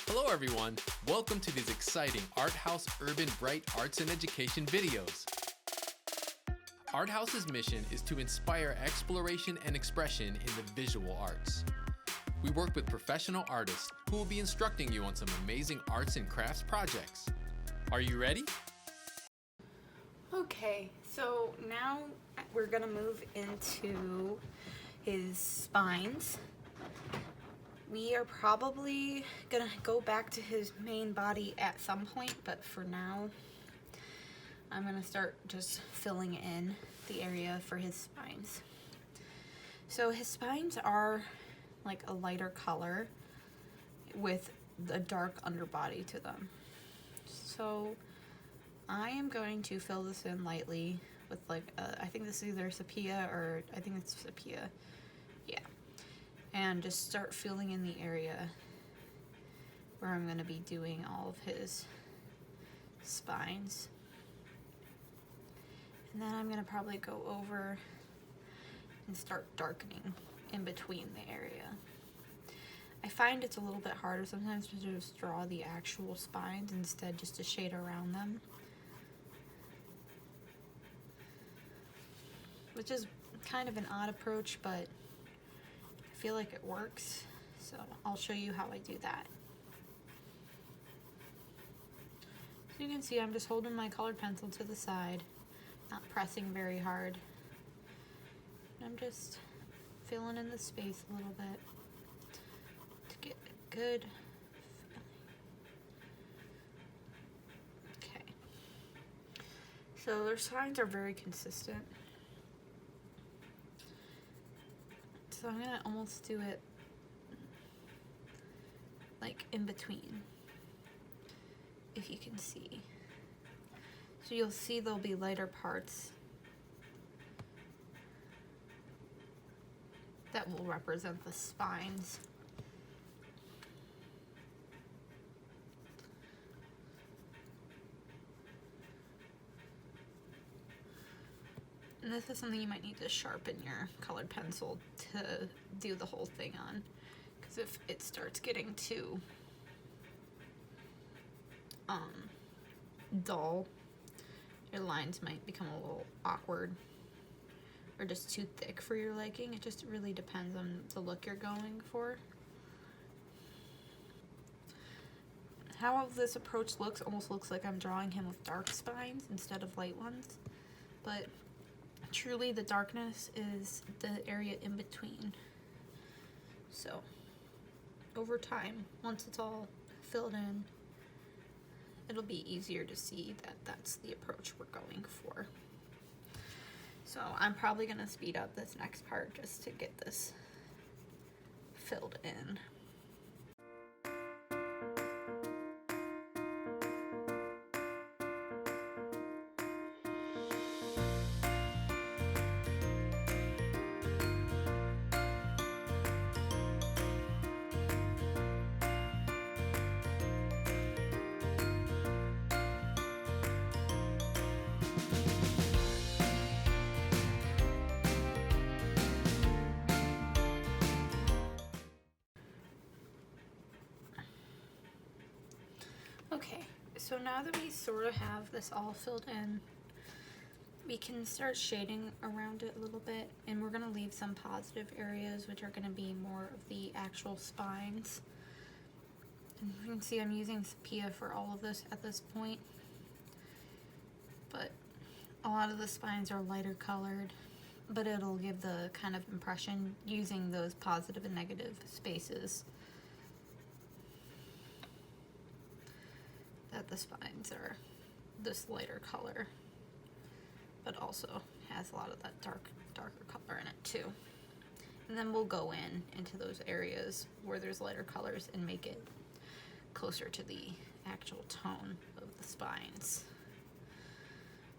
Hello everyone, welcome to these exciting Art House Urban Bright Arts and Education videos. Art House's mission is to inspire exploration and expression in the visual arts. We work with professional artists who will be instructing you on some amazing arts and crafts projects. Are you ready? Okay, so now we're gonna move into his spines. We are probably gonna go back to his main body at some point, but for now, I'm gonna start just filling in the area for his spines. So his spines are like a lighter color with a dark underbody to them. So I am going to fill this in lightly with like, I think this is either sepia or I think it's sepia. Yeah. And just start filling in the area where I'm going to be doing all of his spines. And then I'm going to probably go over and start darkening in between the area. I find it's a little bit harder sometimes to just draw the actual spines instead just to shade around them, which is kind of an odd approach, but I feel like it works, so I'll show you how I do that. So you can see I'm just holding my colored pencil to the side, not pressing very hard. I'm just filling in the space a little bit to get a good feeling. Okay. So their signs are very consistent. So I'm gonna almost do it like in between, if you can see. So you'll see there'll be lighter parts that will represent the spines. And this is something you might need to sharpen your colored pencil to do the whole thing on, because if it starts getting too dull, your lines might become a little awkward or just too thick for your liking. It just really depends on the look you're going for. How this approach looks almost looks like I'm drawing him with dark spines instead of light ones, but truly the darkness is the area in between. So over time, once it's all filled in, it'll be easier to see that that's the approach we're going for. So I'm probably gonna speed up this next part just to get this filled in. Okay, so now that we sort of have this all filled in, we can start shading around it a little bit, and we're gonna leave some positive areas, which are gonna be more of the actual spines. And you can see I'm using sepia for all of this at this point, but a lot of the spines are lighter colored, but it'll give the kind of impression using those positive and negative spaces that the spines are this lighter color, but also has a lot of that darker color in it too. And then we'll go into those areas where there's lighter colors and make it closer to the actual tone of the spines.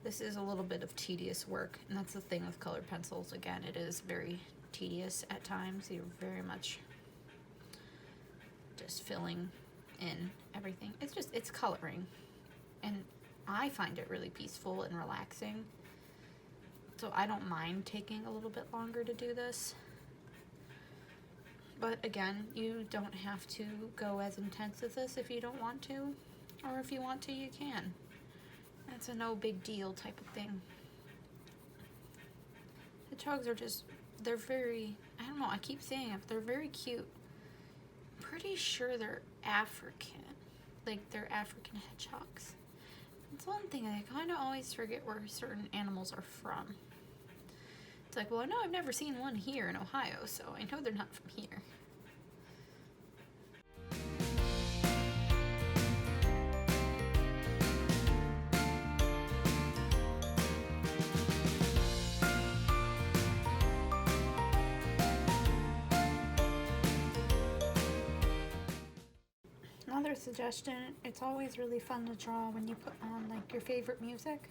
This is a little bit of tedious work, and that's the thing with colored pencils. Again, it is very tedious at times. You're very much just filling in everything. It's coloring, and I find it really peaceful and relaxing, so I don't mind taking a little bit longer to do this. But again, you don't have to go as intense as this if you don't want to, or if you want to, you can. That's a no big deal type of thing. Hedgehogs are just, they're very, I don't know, I keep saying it, but they're very cute. I'm pretty sure they're African. Like, they're African hedgehogs. That's one thing, I kind of always forget where certain animals are from. It's like, well, I know I've never seen one here in Ohio, so I know they're not from here. Another suggestion, it's always really fun to draw when you put on like your favorite music.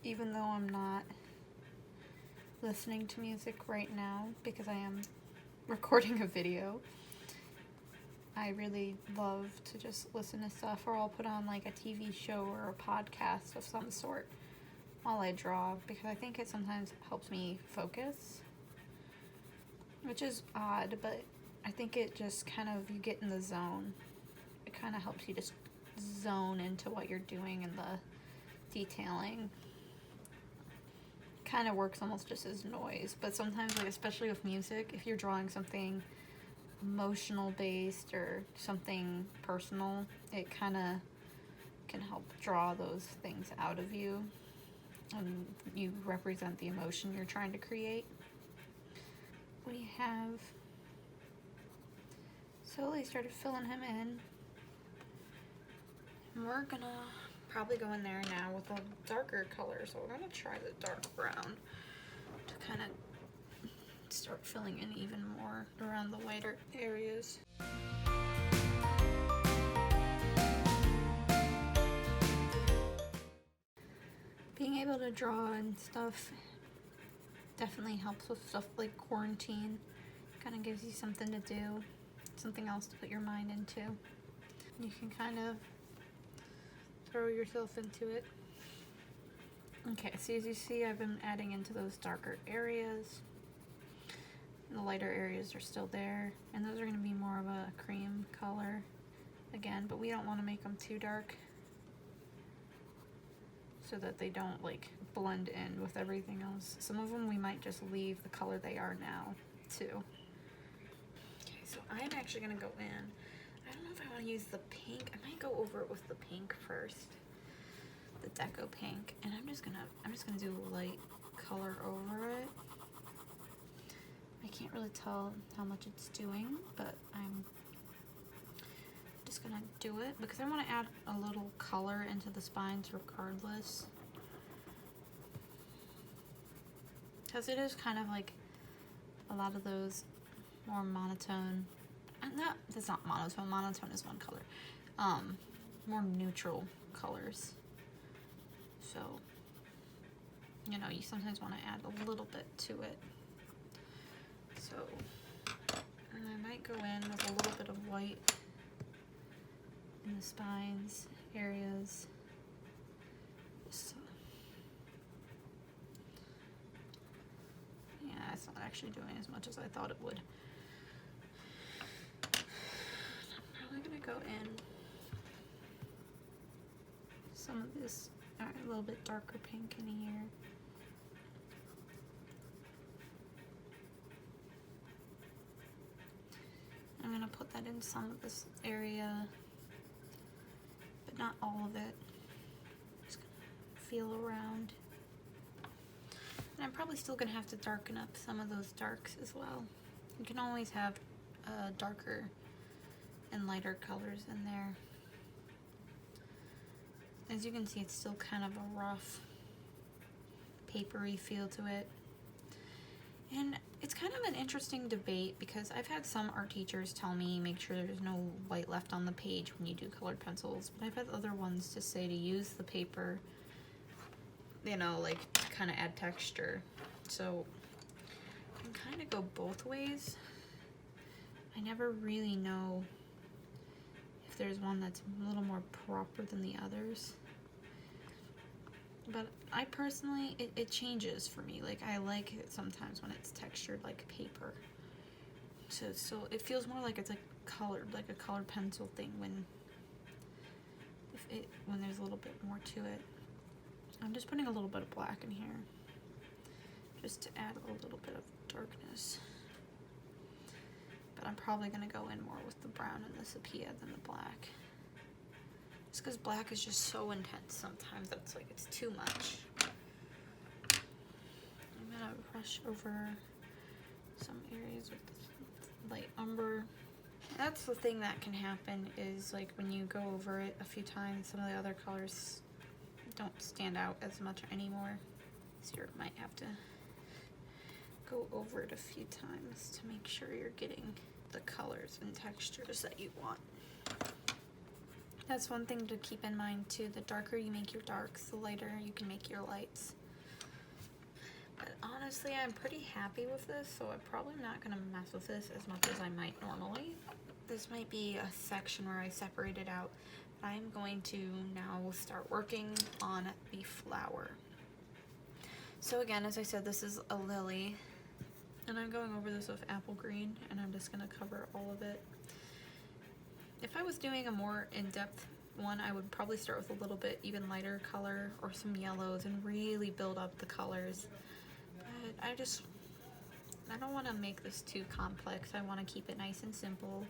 Even though I'm not listening to music right now because I am recording a video, I really love to just listen to stuff, or I'll put on like a TV show or a podcast of some sort while I draw, because I think it sometimes helps me focus, which is odd, but I think it just kind of, you get in the zone. It kind of helps you just zone into what you're doing and the detailing. Kind of works almost just as noise, but sometimes, like especially with music, if you're drawing something emotional based or something personal, it kind of can help draw those things out of you, and you represent the emotion you're trying to create. We have slowly started filling him in, and we're gonna probably go in there now with a darker color. So we're gonna try the dark brown to kind of start filling in even more around the whiter areas. Being able to draw and stuff definitely helps with stuff like quarantine. Kind of gives you something to do, something else to put your mind into. You can kind of throw yourself into it. Okay, so as you see, I've been adding into those darker areas. The lighter areas are still there, and those are going to be more of a cream color again, but we don't want to make them too dark so that they don't like blend in with everything else. Some of them we might just leave the color they are now too. Okay, so I'm actually going to go in. I don't know if I want to use the pink. I might go over it with the pink first, the deco pink, and I'm just gonna do a light color over it. I can't really tell how much it's doing, but I'm just gonna do it because I want to add a little color into the spines regardless, because it is kind of like a lot of those more monotone, that's not monotone, monotone is one color, more neutral colors. So, you know, you sometimes want to add a little bit to it. So, and I might go in with a little bit of white in the spines areas. So, yeah, it's not actually doing as much as I thought it would. I'm probably gonna go in some of this a little bit darker pink in here. I'm gonna put that in some of this area, but not all of it. Just gonna feel around. And I'm probably still gonna have to darken up some of those darks as well. You can always have darker and lighter colors in there. As you can see, it's still kind of a rough, papery feel to it. And it's kind of an interesting debate because I've had some art teachers tell me make sure there's no white left on the page when you do colored pencils, but I've had other ones to say to use the paper, you know, like to kind of add texture. So I can kind of go both ways. I never really know if there's one that's a little more proper than the others, but I personally, it changes for me. Like, I like it sometimes when it's textured like paper. So it feels more like it's like colored, like a colored pencil thing when there's a little bit more to it. I'm just putting a little bit of black in here just to add a little bit of darkness. But I'm probably gonna go in more with the brown and the sepia than the black. Just because black is just so intense sometimes that's like it's too much. I'm gonna brush over some areas with light umber. That's the thing that can happen is like when you go over it a few times, some of the other colors don't stand out as much anymore. So you might have to go over it a few times to make sure you're getting the colors and textures that you want. That's one thing to keep in mind too. The darker you make your darks, the lighter you can make your lights. But honestly, I'm pretty happy with this, so I'm probably not gonna mess with this as much as I might normally. This might be a section where I separate it out. I'm going to now start working on the flower. So again, as I said, this is a lily, and I'm going over this with apple green, and I'm just gonna cover all of it. If I was doing a more in-depth one, I would probably start with a little bit even lighter color or some yellows and really build up the colors. But I don't want to make this too complex. I want to keep it nice and simple.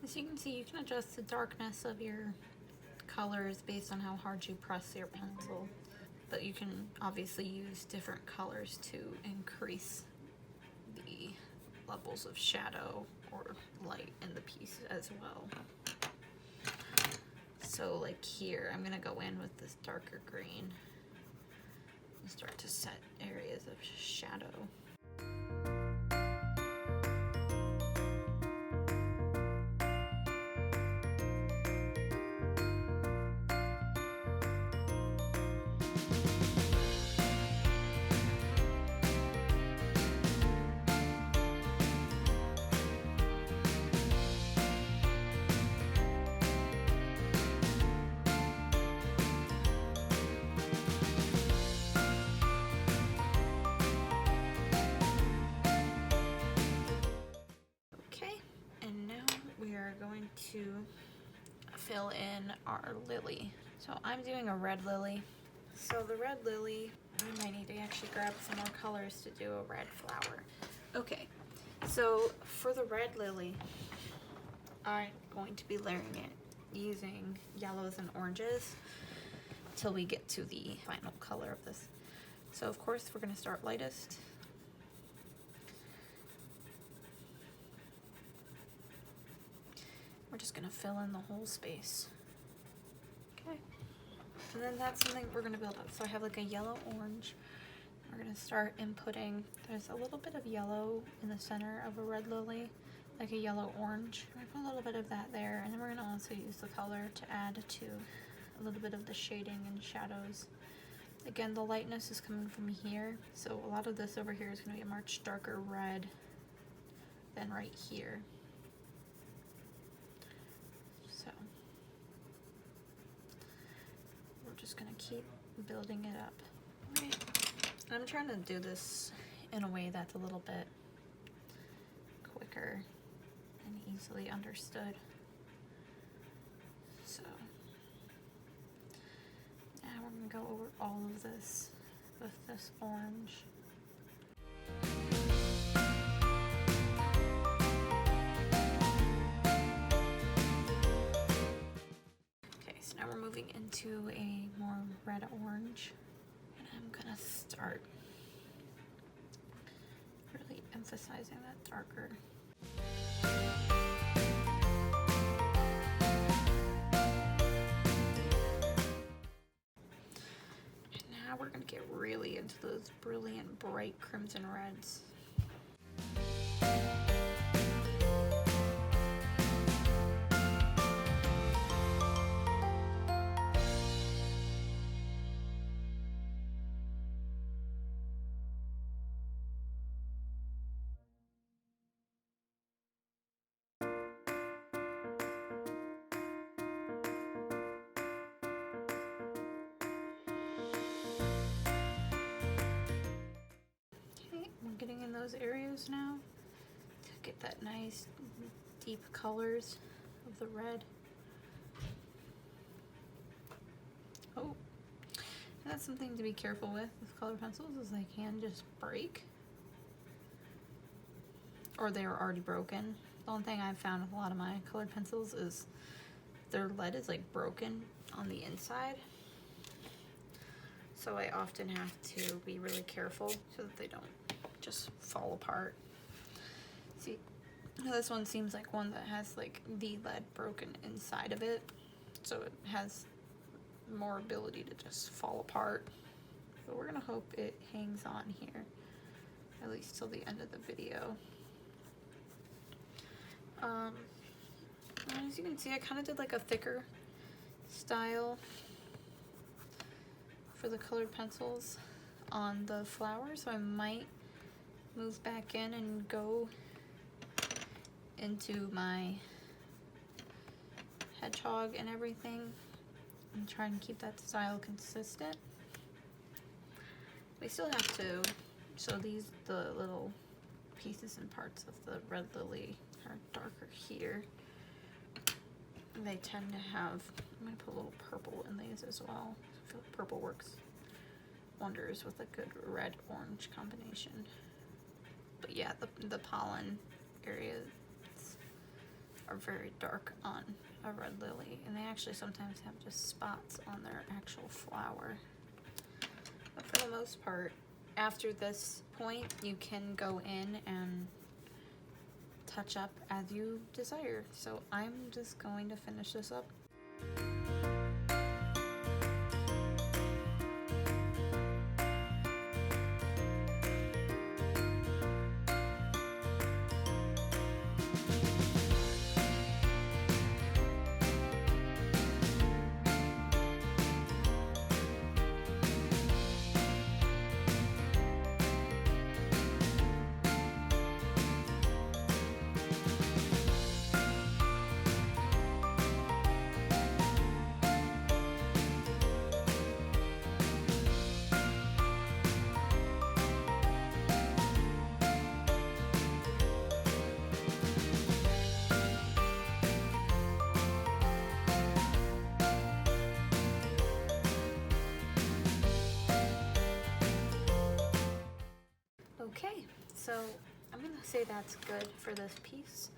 As you can see, you can adjust the darkness of your colors based on how hard you press your pencil, but you can obviously use different colors to increase the levels of shadow or light in the piece as well. So like here, I'm gonna go in with this darker green and start to set areas of shadow. Going to fill in our lily. So I'm doing a red lily. So the red lily, I might need to actually grab some more colors to do a red flower. Okay, so for the red lily, I'm going to be layering it using yellows and oranges till we get to the final color of this. So of course we're going to start lightest. We're just gonna fill in the whole space. Okay. And then that's something we're gonna build up. So I have like a yellow orange. We're gonna start inputting. There's a little bit of yellow in the center of a red lily, like a yellow orange. I put a little bit of that there, and then we're gonna also use the color to add to a little bit of the shading and shadows. Again, the lightness is coming from here, so a lot of this over here is gonna be a much darker red than right here. Just gonna keep building it up. Right. I'm trying to do this in a way that's a little bit quicker and easily understood. So now we're gonna go over all of this with this orange. Now we're moving into a more red-orange, and I'm gonna start really emphasizing that darker. And now we're gonna get really into those brilliant, bright crimson reds. those areas now to get that nice deep colors of the red. Oh, and that's something to be careful with colored pencils, is they can just break. Or they are already broken. The only thing I've found with a lot of my colored pencils is their lead is like broken on the inside. So I often have to be really careful so that they don't just fall apart. See, this one seems like one that has like the lead broken inside of it. So it has more ability to just fall apart. But we're gonna hope it hangs on here, at least till the end of the video. As you can see, I kind of did like a thicker style for the colored pencils on the flower, so I might move back in and go into my hedgehog and everything and try and keep that style consistent. We still have to, so these, the little pieces and parts of the red lily are darker here. They tend to have, I'm going to put a little purple in these as well. I feel like purple works wonders with a good red-orange combination. But yeah, the pollen areas are very dark on a red lily, and they actually sometimes have just spots on their actual flower. But for the most part, after this point, you can go in and touch up as you desire. So I'm just going to finish this up. Okay, so I'm gonna say that's good for this piece.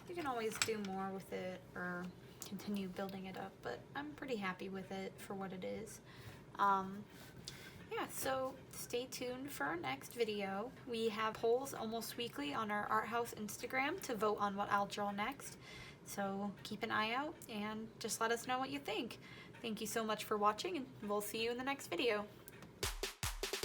You can always do more with it or continue building it up, but I'm pretty happy with it for what it is. Yeah, so stay tuned for our next video. We have polls almost weekly on our Art House Instagram to vote on what I'll draw next. So keep an eye out and just let us know what you think. Thank you so much for watching, and we'll see you in the next video.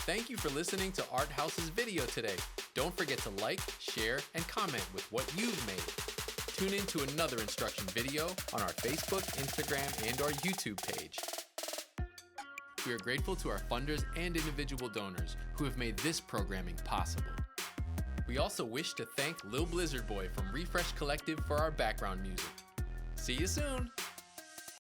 Thank you for listening to Art House's video today. Don't forget to like, share, and comment with what you've made. Tune in to another instruction video on our Facebook, Instagram, and our YouTube page. We are grateful to our funders and individual donors who have made this programming possible. We also wish to thank Lil Blizzard Boy from Refresh Collective for our background music. See you soon!